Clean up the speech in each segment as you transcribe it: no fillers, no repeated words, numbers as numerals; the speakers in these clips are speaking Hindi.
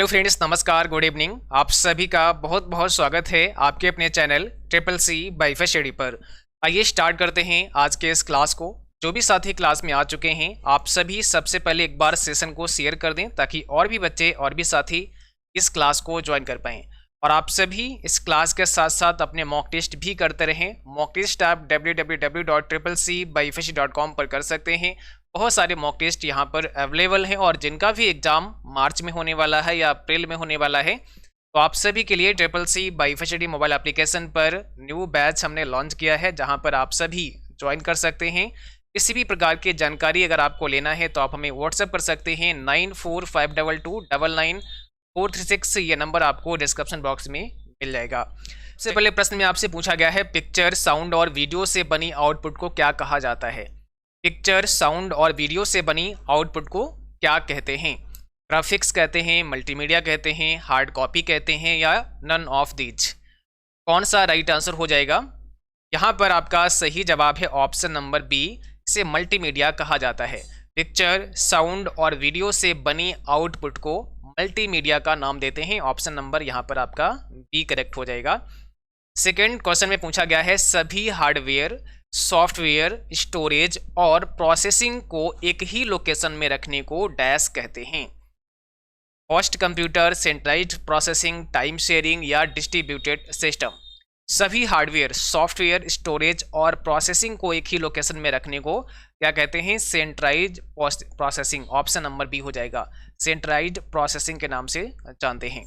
हेलो फ्रेंड्स, नमस्कार, गुड इवनिंग। आप सभी का बहुत बहुत स्वागत है आपके अपने channel triple C by study पर। आइए स्टार्ट करते हैं आज के इस क्लास को। जो भी साथी क्लास में आ चुके हैं, आप सभी सबसे पहले एक बार सेशन को शेयर कर दें ताकि और भी बच्चे और भी साथी इस क्लास को ज्वाइन कर पाएँ। और आप सभी इस क्लास के साथ साथ अपने मॉक टेस्ट भी करते रहें। मॉक टेस्ट आप www.triplec-com पर कर सकते हैं। बहुत सारे मॉक टेस्ट यहाँ पर अवेलेबल हैं और जिनका भी एग्जाम मार्च में होने वाला है या अप्रैल में होने वाला है, तो आप सभी के लिए triple C by study mobile application पर न्यू बैच हमने लॉन्च किया है, जहाँ पर आप सभी ज्वाइन कर सकते हैं। किसी भी प्रकार की जानकारी अगर आपको लेना है तो आप हमें व्हाट्सएप कर सकते हैं 9452299436। ये नंबर आपको डिस्क्रिप्शन बॉक्स में मिल जाएगा। सबसे पहले प्रश्न में आपसे पूछा गया है, पिक्चर, साउंड और वीडियो से बनी आउटपुट को क्या कहा जाता है? पिक्चर, साउंड और वीडियो से बनी आउटपुट को क्या कहते हैं? ग्राफिक्स कहते हैं, मल्टीमीडिया कहते हैं, हार्ड कॉपी कहते हैं या नन ऑफ दीज? कौन सा राइट आंसर हो जाएगा? यहाँ पर आपका सही जवाब है ऑप्शन नंबर बी, इसे मल्टीमीडिया कहा जाता है। पिक्चर, साउंड और वीडियो से बनी आउटपुट को मल्टीमीडिया का नाम देते हैं। ऑप्शन नंबर यहाँ पर आपका बी करेक्ट हो जाएगा। सेकेंड क्वेश्चन में पूछा गया है, सभी हार्डवेयर, सॉफ्टवेयर, स्टोरेज और प्रोसेसिंग को एक ही लोकेशन में रखने को डैश कहते हैं? Host computer, centralised processing, time sharing या डिस्ट्रीब्यूटेड सिस्टम? सभी हार्डवेयर, सॉफ्टवेयर, स्टोरेज और प्रोसेसिंग को एक ही लोकेशन में रखने को क्या कहते हैं? Centralised processing. Option number B हो जाएगा, सेंट्रलाइज्ड प्रोसेसिंग के नाम से जानते हैं।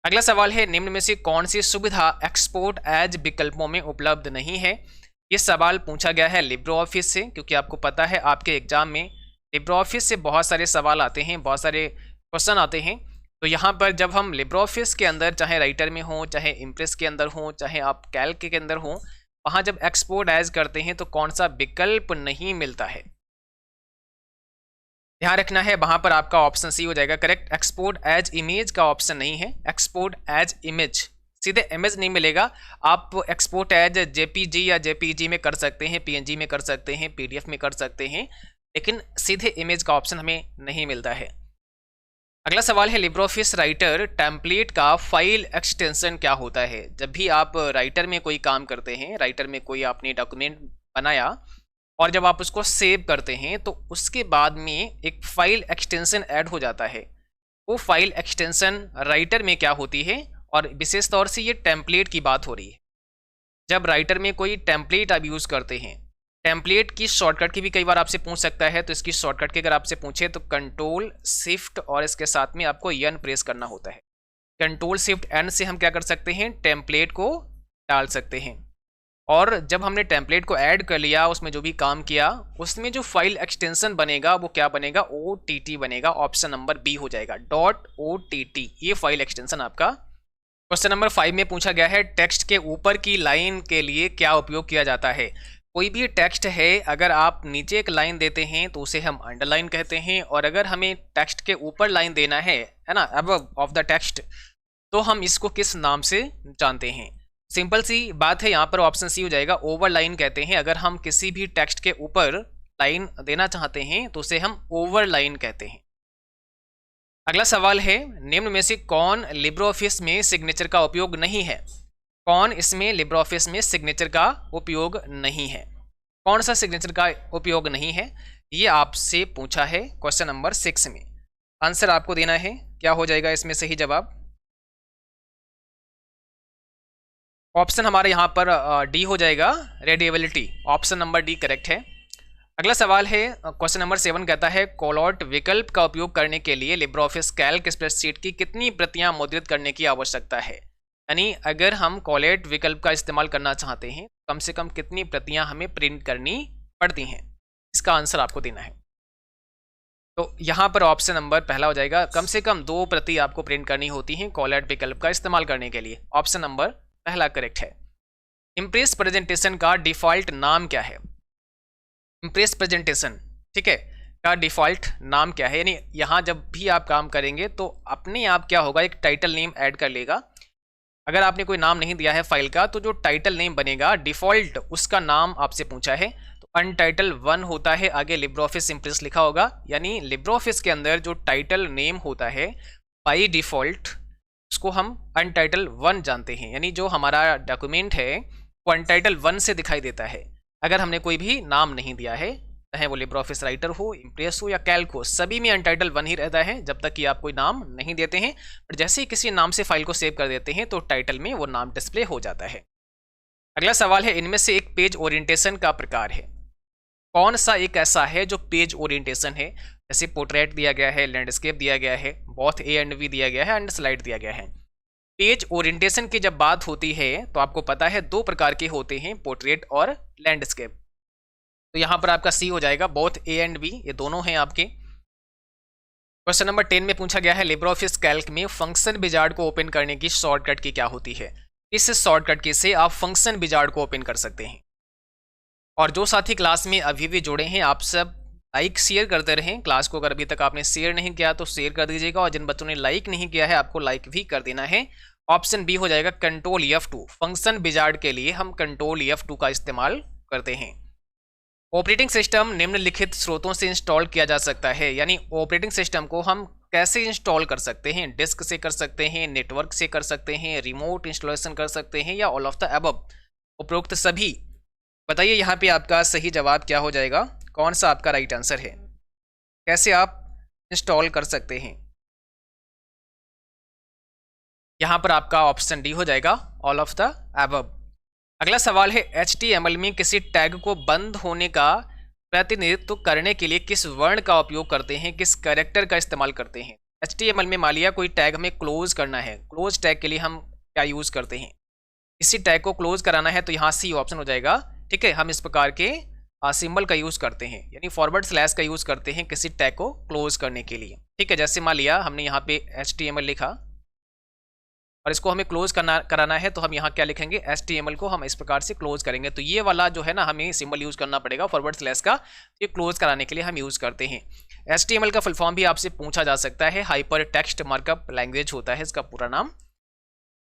अगला सवाल है, निम्न में से कौन सी सुविधा एक्सपोर्ट एज विकल्पों में उपलब्ध नहीं है? ये सवाल पूछा गया है लिब्रो ऑफिस से, क्योंकि आपको पता है आपके एग्जाम में लिब्रो ऑफिस से बहुत सारे सवाल आते हैं, बहुत सारे क्वेश्चन आते हैं। तो यहाँ पर जब हम लिब्रो ऑफिस के अंदर, चाहे राइटर में हो, चाहे इम्प्रेस के अंदर हो, चाहे आप कैल्क के अंदर हो, वहाँ जब एक्सपोर्ट एज करते हैं तो कौन सा विकल्प नहीं मिलता है? ध्यान रखना है, वहाँ पर आपका ऑप्शन सी हो जाएगा करेक्ट। एक्सपोर्ट एज इमेज का ऑप्शन नहीं है, एक्सपोर्ट एज इमेज, सीधे इमेज नहीं मिलेगा। आप एक्सपोर्ट एज जेपीजी या जेपीजी में कर सकते हैं, पीएनजी में कर सकते हैं, पीडीएफ में कर सकते हैं, लेकिन सीधे इमेज का ऑप्शन हमें नहीं मिलता है। अगला सवाल है, लिब्रोऑफिस राइटर टेम्पलेट का फाइल एक्सटेंशन क्या होता है? जब भी आप राइटर में कोई काम करते हैं, राइटर में कोई आपने डॉक्यूमेंट बनाया और जब आप उसको सेव करते हैं तो उसके बाद में एक फाइल एक्सटेंशन ऐड हो जाता है। वो फाइल एक्सटेंशन राइटर में क्या होती है? और विशेष तौर से ये टेम्पलेट की बात हो रही है। जब राइटर में कोई टेम्पलेट आप यूज़ करते हैं, टेम्पलेट की शॉर्टकट की भी कई बार आपसे पूछ सकता है, तो इसकी शॉर्टकट की अगर आपसे पूछे तो कंट्रोल शिफ्ट और इसके साथ में आपको एन प्रेस करना होता है। कंट्रोल शिफ्ट एन से हम क्या कर सकते हैं? टेम्पलेट को डाल सकते हैं। और जब हमने टेम्पलेट को ऐड कर लिया, उसमें जो भी काम किया, उसमें जो फाइल एक्सटेंशन बनेगा वो क्या बनेगा? OTT बनेगा। ऑप्शन नंबर बी हो जाएगा, .OTT, ये फाइल एक्सटेंशन आपका। क्वेश्चन नंबर 5 में पूछा गया है, टेक्स्ट के ऊपर की लाइन के लिए क्या उपयोग किया जाता है? कोई भी टेक्स्ट है, अगर आप नीचे एक लाइन देते हैं तो उसे हम अंडरलाइन कहते हैं, और अगर हमें टेक्स्ट के ऊपर लाइन देना है ना, अबव ऑफ द टेक्स्ट, तो हम इसको किस नाम से जानते हैं? सिंपल सी बात है, यहाँ पर ऑप्शन सी हो जाएगा, ओवरलाइन कहते हैं। अगर हम किसी भी टेक्स्ट के ऊपर लाइन देना चाहते हैं तो उसे हम ओवरलाइन कहते हैं। अगला सवाल है, निम्न में से कौन लिब्रो ऑफिस में सिग्नेचर का उपयोग नहीं है? कौन इसमें लिब्रो ऑफिस में सिग्नेचर का उपयोग नहीं है? कौन सा सिग्नेचर का उपयोग नहीं है? ये आपसे पूछा है क्वेश्चन नंबर 6 में। आंसर आपको देना है, क्या हो जाएगा इसमें सही जवाब? ऑप्शन हमारे यहाँ पर डी हो जाएगा, रेडिएबिलिटी। ऑप्शन नंबर डी करेक्ट है। अगला सवाल है, क्वेश्चन नंबर 7 कहता है, कॉलआउट विकल्प का उपयोग करने के लिए लिब्रोऑफिस कैल्क स्प्रेडशीट की कितनी प्रतियां मुद्रित करने की आवश्यकता है? यानी अगर हम कॉलआउट विकल्प का इस्तेमाल करना चाहते हैं, कम से कम कितनी प्रतियां हमें प्रिंट करनी पड़ती हैं? इसका आंसर आपको देना है। तो यहाँ पर ऑप्शन नंबर पहला हो जाएगा, कम से कम 2 प्रति आपको प्रिंट करनी होती हैं कॉलआउट विकल्प का इस्तेमाल करने के लिए। ऑप्शन नंबर पहला करेक्ट है। इम्प्रेस प्रेजेंटेशन का डिफॉल्ट नाम क्या है? इम्प्रेस प्रेजेंटेशन, ठीक है, का डिफ़ॉल्ट नाम क्या है? यानी यहाँ जब भी आप काम करेंगे तो अपने आप क्या होगा, एक टाइटल नेम ऐड कर लेगा। अगर आपने कोई नाम नहीं दिया है फाइल का, तो जो टाइटल नेम बनेगा डिफ़ॉल्ट, उसका नाम आपसे पूछा है तो अनटाइटल 1 होता है, आगे लिब्रोऑफिस इम्प्रेस लिखा होगा। यानी लिब्रोऑफिस के अंदर जो टाइटल नेम होता है बाई डिफ़ॉल्ट उसको हम अनटाइटल 1 जानते हैं, यानी जो हमारा डॉक्यूमेंट है वो अनटाइटल 1 से दिखाई देता है अगर हमने कोई भी नाम नहीं दिया है, चाहे वो लिब्रे ऑफिस राइटर हो, इम्प्रेस हो या कैल्क हो, सभी में अनटाइटल 1 ही रहता है जब तक कि आप कोई नाम नहीं देते हैं। बट जैसे ही किसी नाम से फाइल को सेव कर देते हैं तो टाइटल में वो नाम डिस्प्ले हो जाता है। अगला सवाल है, इनमें से एक पेज ओरिएंटेशन का प्रकार है, कौन सा एक ऐसा है जो पेज ओरिएंटेशन है? जैसे पोर्ट्रेट दिया गया है, लैंडस्केप दिया गया है, बोथ ए एंड वी दिया गया है एंड स्लाइड दिया गया है। पेज ओरिएंटेशन की जब बात होती है तो आपको पता है 2 प्रकार के होते हैं, पोर्ट्रेट और लैंडस्केप। तो यहाँ पर आपका सी हो जाएगा, बोथ ए एंड बी, ये दोनों हैं आपके। क्वेश्चन नंबर 10 में पूछा गया है, लिब्रे ऑफिस कैल्क में फंक्शन विजार्ड को ओपन करने की शॉर्टकट की क्या होती है? इस शॉर्टकट की से आप फंक्शन विजार्ड को ओपन कर सकते हैं। और जो साथी क्लास में अभी भी जुड़े हैं, आप सब लाइक शेयर करते रहें क्लास को। अगर अभी तक आपने शेयर नहीं किया तो शेयर कर दीजिएगा, और जिन बच्चों ने लाइक नहीं किया है आपको लाइक भी कर देना है। ऑप्शन बी हो जाएगा कंट्रोल F2, फंक्शन विजार्ड के लिए हम कंट्रोल F2 का इस्तेमाल करते हैं। ऑपरेटिंग सिस्टम निम्नलिखित स्रोतों से इंस्टॉल किया जा सकता है, यानी ऑपरेटिंग सिस्टम को हम कैसे इंस्टॉल कर सकते हैं? डिस्क से कर सकते हैं, नेटवर्क से कर सकते हैं, रिमोट इंस्टॉलेशन कर सकते हैं, या ऑल ऑफ द अबव, उपरोक्त सभी। बताइए यहाँ पे आपका सही जवाब क्या हो जाएगा, कौन सा आपका राइट आंसर है? कैसे आप इंस्टॉल कर सकते हैं? यहाँ पर आपका ऑप्शन डी हो जाएगा, ऑल ऑफ द अबव। अगला सवाल है, HTML में किसी टैग को बंद होने का प्रतिनिधित्व करने के लिए किस वर्ण का उपयोग करते हैं, किस कैरेक्टर का इस्तेमाल करते हैं? HTML में मान लिया कोई टैग हमें क्लोज करना है, क्लोज टैग के लिए हम क्या यूज़ करते हैं? इसी टैग को क्लोज कराना है तो यहाँ सी ऑप्शन हो जाएगा। ठीक है, हम इस प्रकार के सिंबल का यूज़ करते हैं, यानी फॉरवर्ड स्लैश का यूज़ करते हैं किसी टैग को क्लोज करने के लिए। ठीक है, जैसे मान लिया हमने यहाँ पे HTML लिखा और इसको हमें क्लोज कराना है तो हम यहाँ क्या लिखेंगे, HTML को हम इस प्रकार से क्लोज करेंगे। तो ये वाला जो है ना, हमें सिंबल यूज़ करना पड़ेगा फॉरवर्ड स्लैश का, ये क्लोज कराने के लिए हम यूज़ करते हैं। HTML का फुल फॉर्म भी आपसे पूछा जा सकता है, हाइपर टेक्स्ट मार्कअप लैंग्वेज होता है इसका पूरा नाम।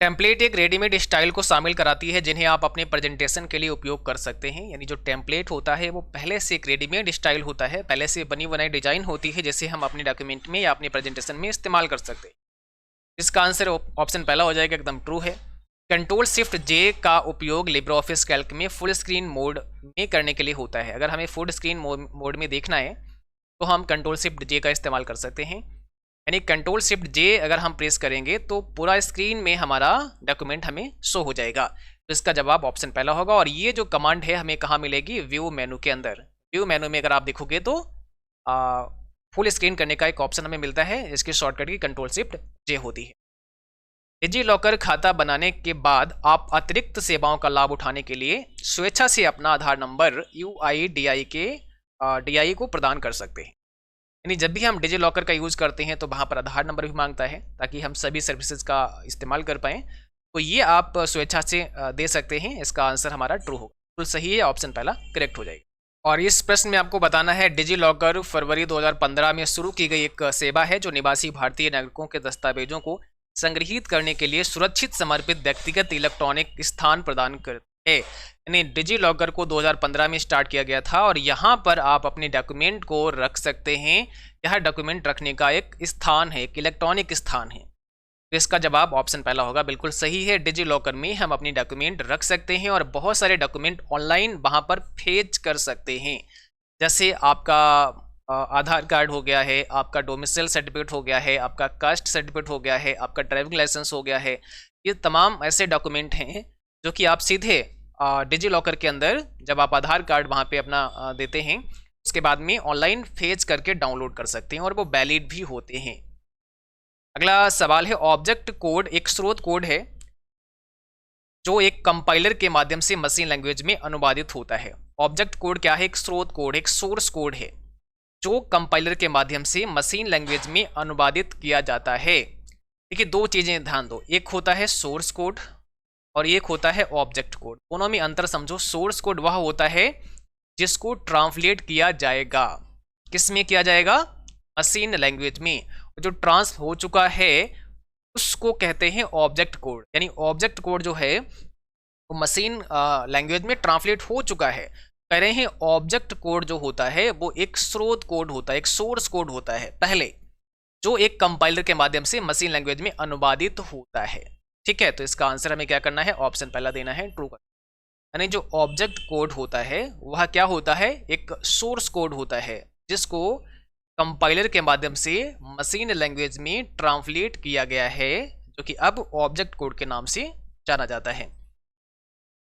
टेम्पलेट एक रेडीमेड स्टाइल को शामिल कराती है जिन्हें आप अपने प्रेजेंटेशन के लिए उपयोग कर सकते हैं, यानी जो टेम्पलेट होता है वो पहले से एक रेडीमेड स्टाइल होता है, पहले से बनी बनाई डिजाइन होती है जिसे हम अपने डॉक्यूमेंट में या अपने प्रेजेंटेशन में इस्तेमाल कर सकते हैं। इसका आंसर ऑप्शन पहला हो जाएगा, एकदम ट्रू है। कंट्रोल शिफ्ट जे का उपयोग लिब्रे ऑफिस कैल्क में फुल स्क्रीन मोड में करने के लिए होता है। अगर हमें फुल स्क्रीन मोड में देखना है तो हम कंट्रोल शिफ्ट जे का इस्तेमाल कर सकते हैं, यानी कंट्रोल शिफ्ट जे अगर हम प्रेस करेंगे तो पूरा स्क्रीन में हमारा डॉक्यूमेंट हमें शो हो जाएगा। तो इसका जवाब ऑप्शन पहला होगा। और ये जो कमांड है हमें कहाँ मिलेगी, व्यू मेनू के अंदर। व्यू मेनू में अगर आप देखोगे तो फुल स्क्रीन करने का एक ऑप्शन हमें मिलता है, इसकी शॉर्टकट की कंट्रोल शिफ्ट जे होती है। डिजी लॉकर खाता बनाने के बाद आप अतिरिक्त सेवाओं का लाभ उठाने के लिए स्वेच्छा से अपना आधार नंबर UIDI को प्रदान कर सकते हैं, यानी जब भी हम डिजी लॉकर का यूज़ करते हैं तो वहाँ पर आधार नंबर भी मांगता है ताकि हम सभी सर्विसेज का इस्तेमाल कर पाएँ। तो ये आप स्वेच्छा से दे सकते हैं। इसका आंसर हमारा ट्रू होगा, बिल्कुल सही है, ऑप्शन पहला करेक्ट हो जाएगा। और इस प्रश्न में आपको बताना है, डिजी लॉकर फरवरी 2015 में शुरू की गई एक सेवा है जो निवासी भारतीय नागरिकों के दस्तावेजों को संग्रहित करने के लिए सुरक्षित समर्पित व्यक्तिगत इलेक्ट्रॉनिक स्थान प्रदान करती है। यानी डिजी लॉकर को 2015 में स्टार्ट किया गया था और यहाँ पर आप अपने डॉक्यूमेंट को रख सकते हैं। यह डॉक्यूमेंट रखने का एक स्थान है, एक इलेक्ट्रॉनिक स्थान है। तो इसका जवाब ऑप्शन पहला होगा, बिल्कुल सही है। डिजी लॉकर में हम अपनी डॉक्यूमेंट रख सकते हैं और बहुत सारे डॉक्यूमेंट ऑनलाइन वहाँ पर फेच कर सकते हैं, जैसे आपका आधार कार्ड हो गया है, आपका डोमिसाइल सर्टिफिकेट हो गया है, आपका कास्ट सर्टिफिकेट हो गया है, आपका ड्राइविंग लाइसेंस हो गया है। ये तमाम ऐसे डॉक्यूमेंट हैं जो कि आप सीधे डिजी लॉकर के अंदर जब आप आधार कार्ड वहाँ पे अपना देते हैं उसके बाद में ऑनलाइन फेच करके डाउनलोड कर सकते हैं और वो वैलिड भी होते हैं। अगला सवाल है, ऑब्जेक्ट कोड एक स्रोत कोड है जो एक कंपाइलर के माध्यम से मशीन लैंग्वेज में अनुवादित होता है। ऑब्जेक्ट कोड क्या है? एक स्रोत कोड, एक सोर्स कोड है जो कंपाइलर के माध्यम से मशीन लैंग्वेज में अनुवादित किया जाता है। देखिए, दो चीजें ध्यान दो, एक होता है सोर्स कोड और एक होता है ऑब्जेक्ट कोड। दोनों में अंतर समझो। सोर्स कोड वह होता है जिसको ट्रांसलेट किया जाएगा, किस में किया जाएगा? मशीन लैंग्वेज में। जो ट्रांस हो चुका है उसको कहते हैं ऑब्जेक्ट कोड। यानी ऑब्जेक्ट कोड जो है वो मशीन लैंग्वेज में ट्रांसलेट हो चुका है। कह रहे हैं ऑब्जेक्ट कोड जो होता है वो एक स्रोत कोड होता है, एक सोर्स कोड होता है पहले, जो एक कंपाइलर के माध्यम से मशीन लैंग्वेज में अनुवादित होता है। ठीक है, तो इसका आंसर हमें क्या करना है, ऑप्शन पहला देना है, ट्रू। यानी जो ऑब्जेक्ट कोड होता है वह क्या होता है, एक सोर्स कोड होता है जिसको कंपाइलर के माध्यम से मशीन लैंग्वेज में ट्रांसलेट किया गया है, जो कि अब ऑब्जेक्ट कोड के नाम से जाना जाता है।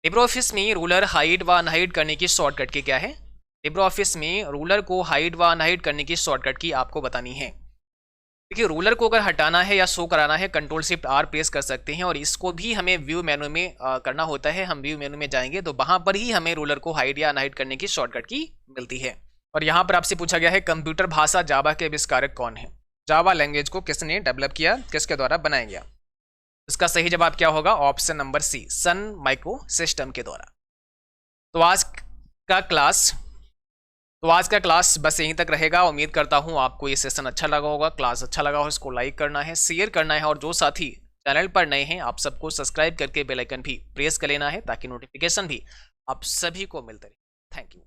लिब्रियोफिस में रूलर हाइड व अनहाइड करने की शॉर्टकट की क्या है? लिब्रियोफिस में रूलर को हाइड व अनहाइड करने की शॉर्टकट की आपको बतानी है। देखिए, रूलर को अगर हटाना है या शो कराना है, कंट्रोल शिफ्ट आर प्रेस कर सकते हैं, और इसको भी हमें व्यू मेनू में करना होता है। हम व्यू मेनू में जाएंगे तो वहां पर ही हमें रूलर को हाइड या अनहाइड करने की शॉर्टकट की मिलती है। और यहाँ पर आपसे पूछा गया है कंप्यूटर भाषा जावा के आविष्कारक कौन है? जावा लैंग्वेज को किसने डेवलप किया, किसके द्वारा बनाया गया? इसका सही जवाब क्या होगा? Option number C, Sun micro system के द्वारा। तो आज का क्लास बस यहीं तक रहेगा। उम्मीद करता हूं आपको ये सेशन अच्छा लगा होगा, क्लास अच्छा लगा हो। इसको लाइक करना है, शेयर करना है, और जो साथी चैनल पर नए हैं आप सबको सब्सक्राइब करके बेल आइकन भी प्रेस कर लेना है ताकि नोटिफिकेशन भी आप सभी को मिलते रहे। Thank you.